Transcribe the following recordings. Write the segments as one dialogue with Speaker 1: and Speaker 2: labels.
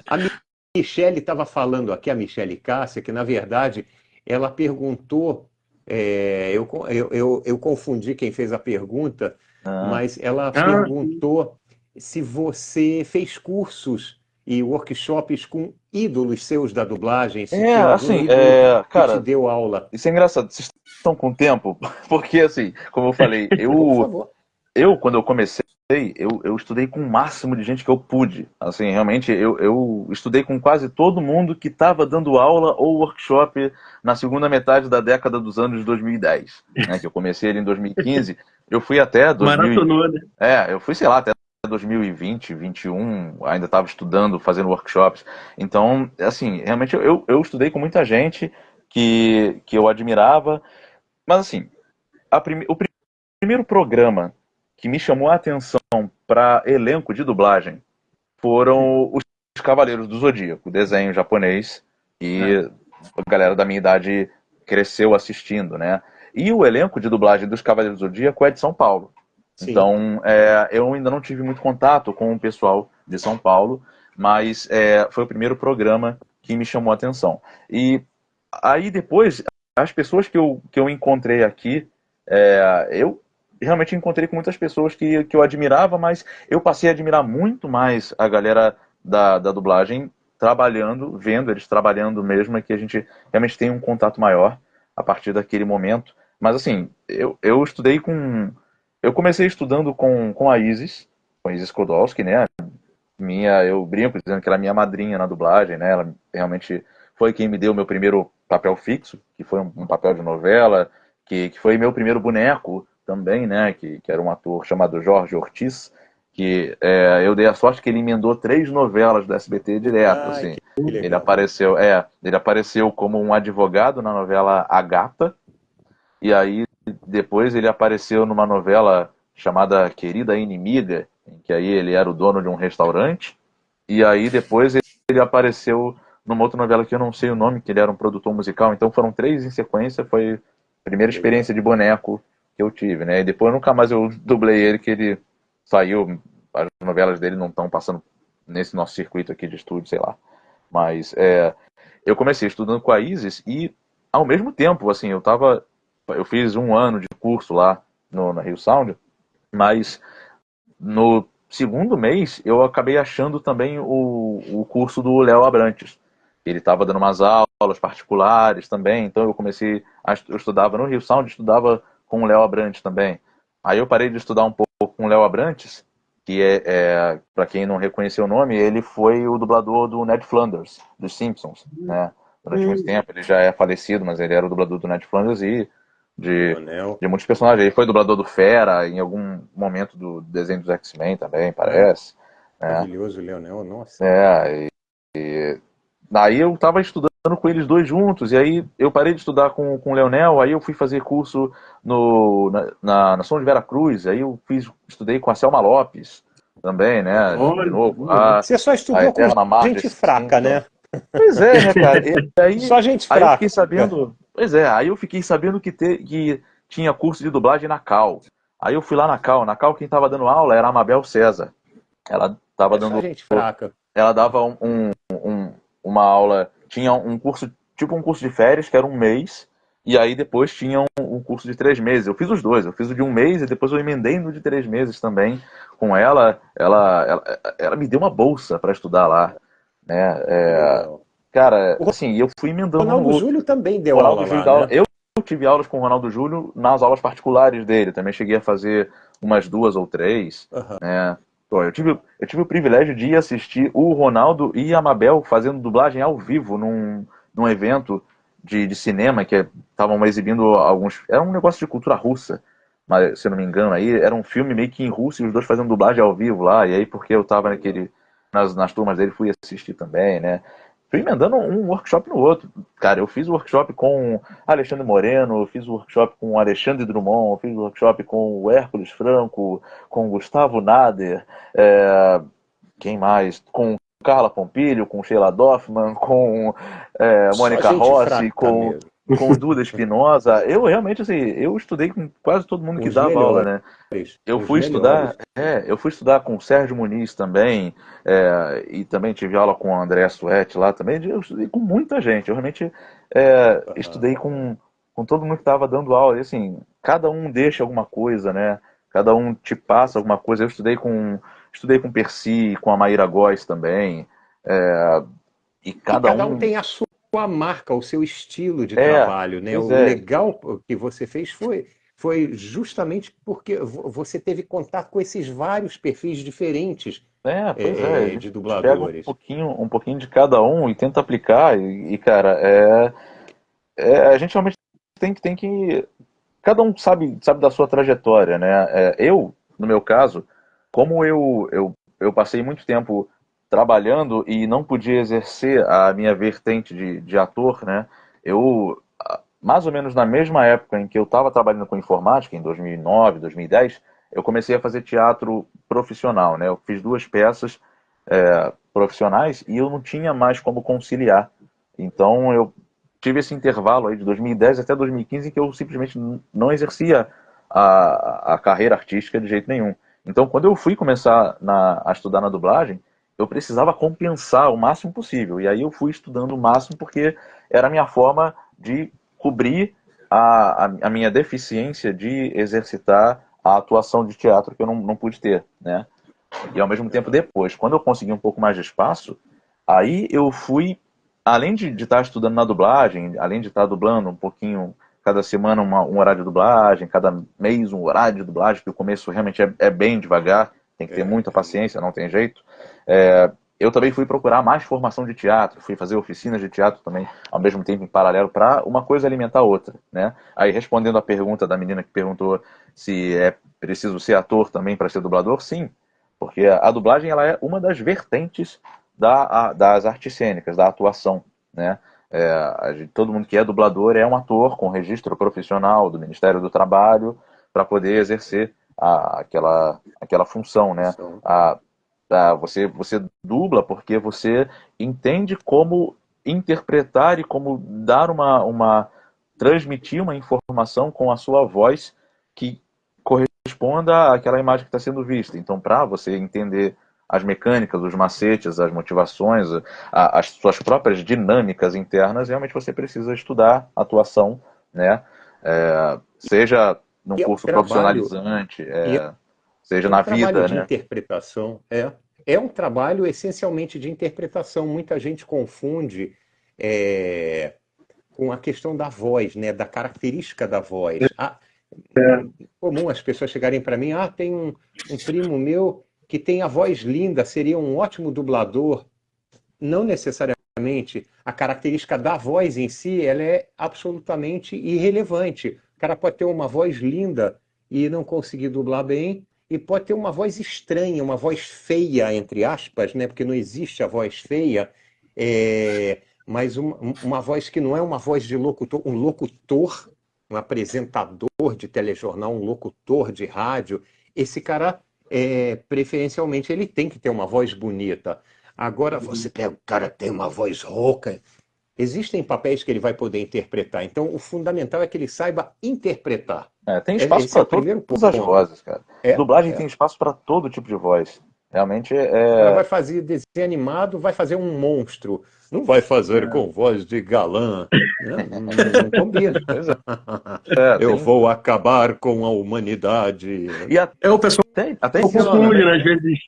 Speaker 1: A Michele estava falando aqui, a Michele Cássia, que na verdade ela perguntou, eu confundi quem fez a pergunta,
Speaker 2: Ah,
Speaker 1: mas ela
Speaker 3: Ah,
Speaker 1: perguntou se você fez cursos e workshops com ídolos seus da dublagem, se tinha algum
Speaker 2: assim,
Speaker 1: ídolo que te
Speaker 2: cara,
Speaker 1: deu aula.
Speaker 2: isso é engraçado. Vocês estão com tempo? Porque, assim, como eu falei,
Speaker 1: Por favor.
Speaker 2: quando eu comecei, eu estudei com o máximo de gente que eu pude. Assim, realmente, eu estudei com quase todo mundo que estava dando aula ou workshop na segunda metade da década dos anos 2010, né? Que eu comecei ali em 2015. Eu fui até 2000,
Speaker 3: maratonou, né?
Speaker 2: eu fui, sei lá, até 2020, 21, ainda estava estudando, fazendo workshops. Então, assim, realmente eu estudei com muita gente que eu admirava, mas assim, o primeiro programa que me chamou a atenção para elenco de dublagem foram os Cavaleiros do Zodíaco, desenho japonês,
Speaker 3: Ah,
Speaker 2: e a galera da minha idade cresceu assistindo, né? E o elenco de dublagem dos Cavaleiros do Zodíaco é de São Paulo.
Speaker 1: Sim.
Speaker 2: Então, eu ainda não tive muito contato com o pessoal de São Paulo, mas foi o primeiro programa que me chamou a atenção. E aí depois, as pessoas que eu encontrei aqui, eu realmente encontrei com muitas pessoas que eu admirava, mas eu passei a admirar muito mais a galera da dublagem trabalhando, vendo eles trabalhando mesmo, é que a gente realmente tem um contato maior a partir daquele momento. Mas assim, eu estudei com. Eu comecei estudando com a Isis Kodolski, né? Eu brinco dizendo que ela é minha madrinha na dublagem, né? Ela realmente foi quem me deu o meu primeiro papel fixo, que foi um papel de novela, que foi meu primeiro boneco também, né? Que era um ator chamado Jorge Ortiz, que eu dei a sorte que ele emendou 3 novelas do SBT direto,
Speaker 1: Ai,
Speaker 2: assim.
Speaker 1: que
Speaker 2: Ele
Speaker 1: legal.
Speaker 2: apareceu, ele apareceu como um advogado na novela A Gata, e aí depois ele apareceu numa novela chamada Querida Inimiga, em que aí ele era o dono de um restaurante. E aí depois ele apareceu numa outra novela que eu não sei o nome, que ele era um produtor musical. Então foram 3 em sequência, foi a primeira
Speaker 1: Legal.
Speaker 2: experiência de boneco que eu tive, né? E depois nunca mais eu dublei ele, que ele saiu, as novelas dele não estão passando nesse nosso circuito aqui de estúdio, sei lá. Mas eu comecei estudando com a Isis e ao mesmo tempo, assim, eu fiz um ano de curso lá na Rio Sound, mas no segundo mês eu acabei achando também o curso do Léo Abrantes. Ele estava dando umas aulas particulares também, então eu estudava no Rio Sound, estudava com o Léo Abrantes também. Aí eu parei de estudar um pouco com o Léo Abrantes, que para quem não reconheceu o nome, ele foi o dublador do Ned Flanders, dos Simpsons, né? Durante muito
Speaker 3: hum,
Speaker 2: tempo, ele já é falecido, mas ele era o dublador do Ned Flanders e de,
Speaker 1: Leonel.
Speaker 2: de muitos personagens. Ele foi dublador do Fera em algum momento do desenho dos X-Men também,
Speaker 1: Ah,
Speaker 2: parece. Né?
Speaker 1: maravilhoso, Leonel. Nossa.
Speaker 2: É, daí eu estava estudando com eles dois juntos, e aí eu parei de estudar com o Leonel, aí eu fui fazer curso na São de Vera Cruz, aí estudei com a Selma Lopes também, né? De
Speaker 3: olha,
Speaker 2: novo,
Speaker 3: boa.
Speaker 1: Você só
Speaker 2: a
Speaker 1: estudou com
Speaker 2: Eterna Marge
Speaker 1: gente fraca,
Speaker 2: Simpson.
Speaker 1: né?
Speaker 2: Pois é, né, cara?
Speaker 1: Só gente
Speaker 2: Aí eu fiquei
Speaker 1: fraca.
Speaker 2: sabendo. Pois é, aí eu fiquei sabendo que tinha curso de dublagem na Cal. Aí eu fui lá na Cal. Na Cal quem estava dando aula era a Amabel César. Ela estava
Speaker 1: É só
Speaker 2: dando.
Speaker 1: gente fraca.
Speaker 2: Ela dava uma aula. Tinha um curso, tipo um curso de férias, que era um mês. E aí depois tinha um curso de 3 meses. Eu fiz os dois. Eu fiz o de um mês e depois eu emendei no de 3 meses também com ela. Ela me deu uma bolsa para estudar lá, né?
Speaker 1: Que legal.
Speaker 2: Cara,
Speaker 1: O
Speaker 2: assim, eu fui emendando um no
Speaker 1: Ronaldo
Speaker 2: outro.
Speaker 1: Júlio também
Speaker 2: O
Speaker 1: deu aula
Speaker 2: Ronaldo Júlio
Speaker 1: lá,
Speaker 2: dá aula.
Speaker 1: né?
Speaker 2: Eu tive aulas com o Ronaldo Júlio nas aulas particulares dele. Também cheguei a fazer umas 2 ou 3,
Speaker 1: Aham.
Speaker 2: né? Pô, eu tive o privilégio de ir assistir o Ronaldo e a Mabel fazendo dublagem ao vivo num evento de cinema que estavam exibindo alguns. Era um negócio de cultura russa, mas se eu não me engano, aí era um filme meio que em russo e os dois fazendo dublagem ao vivo lá. E aí, porque eu tava
Speaker 1: Legal.
Speaker 2: nas turmas dele, fui assistir também, né? Fui emendando um workshop no outro. Cara, eu fiz workshop com Alexandre Moreno, fiz workshop com Alexandre Drummond, fiz workshop com o Hércules Franco, com Gustavo Nader, quem mais? Com Carla Pompilho, com Sheila Dorfman, com
Speaker 1: Só
Speaker 2: Mônica
Speaker 1: gente
Speaker 2: Rossi,
Speaker 1: fraca
Speaker 2: com.
Speaker 1: mesmo.
Speaker 2: com o Duda Espinosa. Eu realmente, assim, eu estudei com quase todo mundo que
Speaker 1: Os
Speaker 2: dava aula,
Speaker 1: melhores.
Speaker 2: né? Eu
Speaker 1: Os
Speaker 2: fui estudar,
Speaker 1: melhores.
Speaker 2: eu fui estudar com o Sérgio Muniz também, e também tive aula com o André Suete lá também. Eu estudei com muita gente. Eu realmente
Speaker 1: Aham.
Speaker 2: estudei com todo mundo que estava dando aula. E assim, cada um deixa alguma coisa, né? Cada um te passa alguma coisa. Eu estudei com o Percy, com a Maíra Góes também. é, e
Speaker 1: E
Speaker 2: cada
Speaker 1: cada um
Speaker 2: um.
Speaker 1: tem a sua marca, o seu estilo de
Speaker 2: É,
Speaker 1: trabalho, né?
Speaker 2: pois
Speaker 1: O
Speaker 2: é.
Speaker 1: legal que você fez foi justamente porque você teve contato com esses vários perfis diferentes
Speaker 2: Pois é, a
Speaker 1: de
Speaker 2: gente pega
Speaker 1: dubladores.
Speaker 2: um pouquinho de cada um e tenta aplicar, cara, a gente realmente tem que. Cada um sabe da sua trajetória, né? No meu caso, como eu passei muito tempo trabalhando e não podia exercer a minha vertente de ator, né? Mais ou menos na mesma época em que eu estava trabalhando com informática, em 2009, 2010, eu comecei a fazer teatro profissional, né? Eu fiz 2 peças profissionais e eu não tinha mais como conciliar. Então eu tive esse intervalo aí de 2010 até 2015 em que eu simplesmente não exercia a carreira artística de jeito nenhum. Então quando eu fui começar a estudar na dublagem, eu precisava compensar o máximo possível. E aí eu fui estudando o máximo porque era a minha forma de cobrir a minha deficiência de exercitar a atuação de teatro que eu não pude ter, né? E ao mesmo tempo
Speaker 1: Aham.
Speaker 2: depois, quando eu consegui um pouco mais de espaço, aí eu fui, além de estar estudando na dublagem, além de estar dublando um pouquinho, cada semana um horário de dublagem, cada mês um horário de dublagem, que o começo realmente é bem devagar, tem que ter muita
Speaker 1: É muito.
Speaker 2: paciência, não tem jeito. É, eu também fui procurar mais formação de teatro, fui fazer oficinas de teatro também, ao mesmo tempo em paralelo, para uma coisa alimentar a outra, né? Aí respondendo a pergunta da menina que perguntou se é preciso ser ator também para ser dublador, sim, porque a dublagem ela é uma das vertentes das artes cênicas, da atuação, né? Todo mundo que é dublador é um ator com registro profissional do Ministério do Trabalho para poder exercer aquela função, né?
Speaker 1: São.
Speaker 2: Você dubla porque você entende como interpretar e como dar transmitir uma informação com a sua voz que corresponda àquela imagem que está sendo vista. Então, para você entender as mecânicas, os macetes, as motivações, as suas próprias dinâmicas internas, realmente você precisa estudar atuação, né? Seja num
Speaker 1: E é um
Speaker 2: curso
Speaker 1: trabalho,
Speaker 2: profissionalizante,
Speaker 1: e
Speaker 2: seja
Speaker 1: é um
Speaker 2: na
Speaker 1: trabalho
Speaker 2: vida,
Speaker 1: de
Speaker 2: né?
Speaker 1: interpretação. É um trabalho essencialmente de interpretação. Muita gente confunde é, com a questão da voz, né? Da característica da voz. É comum as pessoas chegarem para mim, tem um primo meu que tem a voz linda, seria um ótimo dublador. Não necessariamente. A característica da voz em si, ela é absolutamente irrelevante. O cara pode ter uma voz linda e não conseguir dublar bem, e pode ter uma voz estranha, uma voz feia, entre aspas, né? Porque não existe a voz feia, mas uma voz que não é uma voz de locutor, um locutor, um apresentador de telejornal, um locutor de rádio. Esse cara, preferencialmente, ele tem que ter uma voz bonita. Agora você pega, o cara tem uma voz rouca. Existem papéis que ele vai poder interpretar. Então, o fundamental é que ele saiba interpretar.
Speaker 2: Tem espaço
Speaker 1: Esse é
Speaker 2: para
Speaker 1: o primeiro
Speaker 2: todas as
Speaker 1: ponto.
Speaker 2: vozes, cara.
Speaker 1: É,
Speaker 2: Dublagem
Speaker 1: é.
Speaker 2: tem espaço para todo tipo de voz. Realmente
Speaker 1: O cara vai fazer desenho animado, vai fazer um monstro. Não vai fazer com voz de galã. Não combina.
Speaker 2: pois é,
Speaker 1: Eu
Speaker 2: tem.
Speaker 1: vou acabar com a humanidade.
Speaker 2: E
Speaker 3: O pessoal
Speaker 2: até esse ano,
Speaker 3: confunde,
Speaker 2: né?
Speaker 3: né? Às vezes,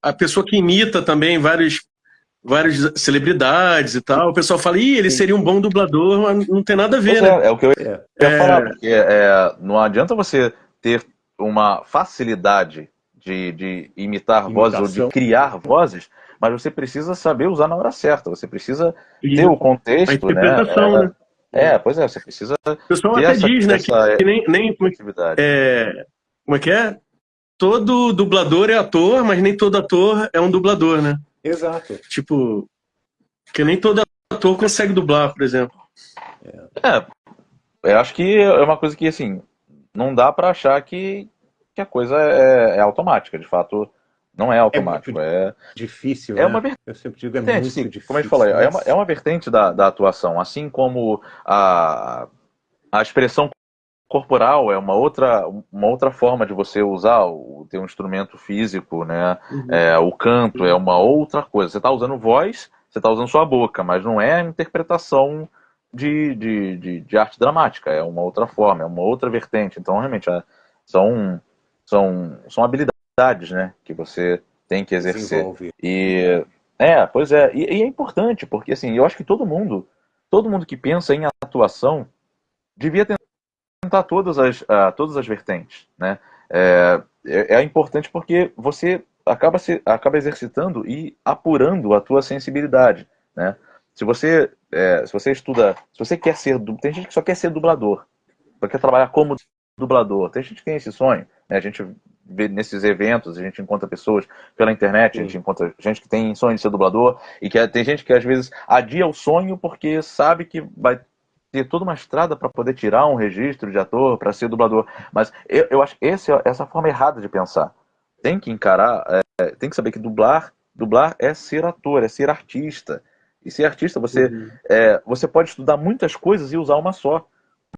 Speaker 3: a pessoa que imita também várias celebridades e tal, o pessoal fala, ele
Speaker 1: Sim.
Speaker 3: seria um bom dublador, mas não tem nada a
Speaker 2: Pois
Speaker 3: ver, né?
Speaker 2: é o que eu
Speaker 1: É.
Speaker 2: ia falar, porque não adianta você ter uma facilidade de imitar vozes ou de
Speaker 1: Imitação.
Speaker 2: criar vozes, mas você precisa saber usar na hora certa, você precisa ter o
Speaker 3: Isso. A
Speaker 2: contexto, né?
Speaker 3: interpretação, né?
Speaker 2: Pois é, você precisa
Speaker 3: O pessoal
Speaker 2: ter
Speaker 3: até
Speaker 2: essa,
Speaker 3: diz, né, que
Speaker 2: essa
Speaker 3: nem
Speaker 2: atividade.
Speaker 3: como é que é? Todo dublador é ator, mas nem todo ator é um dublador, né?
Speaker 1: Exato.
Speaker 3: Tipo, que nem todo ator consegue dublar, por exemplo.
Speaker 2: Eu acho que é uma coisa que, assim, não dá pra achar que a coisa é automática. De fato, Não é
Speaker 1: É muito
Speaker 2: automático.
Speaker 1: difícil,
Speaker 2: É uma
Speaker 1: né? Eu sempre digo, é
Speaker 2: vertente,
Speaker 1: muito
Speaker 2: sim. Como a gente falou,
Speaker 1: difícil.
Speaker 2: é
Speaker 1: Nossa.
Speaker 2: uma vertente da atuação. Assim como a expressão corporal é uma outra forma de você usar o teu instrumento físico, né?
Speaker 3: Uhum.
Speaker 2: O canto é uma outra coisa. Você está usando voz, você está usando sua boca, mas não é a interpretação de arte dramática. É uma outra forma, é uma outra vertente. Então, realmente, são, são habilidades, né? Que você tem que exercer.
Speaker 1: Desenvolve.
Speaker 2: E pois é. E é importante, porque assim, eu acho que todo mundo que pensa em atuação devia tentar todas as vertentes, né? É importante porque você acaba exercitando e apurando a tua sensibilidade, né? Se você estuda, se você quer ser, tem gente que só quer ser dublador, só quer trabalhar como dublador. Tem gente que tem esse sonho, né? A gente vê nesses eventos, a gente encontra pessoas pela internet, a gente
Speaker 1: Sim.
Speaker 2: encontra gente que tem sonho de ser dublador e tem gente que às vezes adia o sonho porque sabe que vai ter toda uma estrada para poder tirar um registro de ator, para ser dublador. Mas eu acho que essa forma errada de pensar. Tem que encarar, tem que saber que dublar é ser ator, é ser artista. E ser artista,
Speaker 3: Uhum.
Speaker 2: você pode estudar muitas coisas e usar uma só.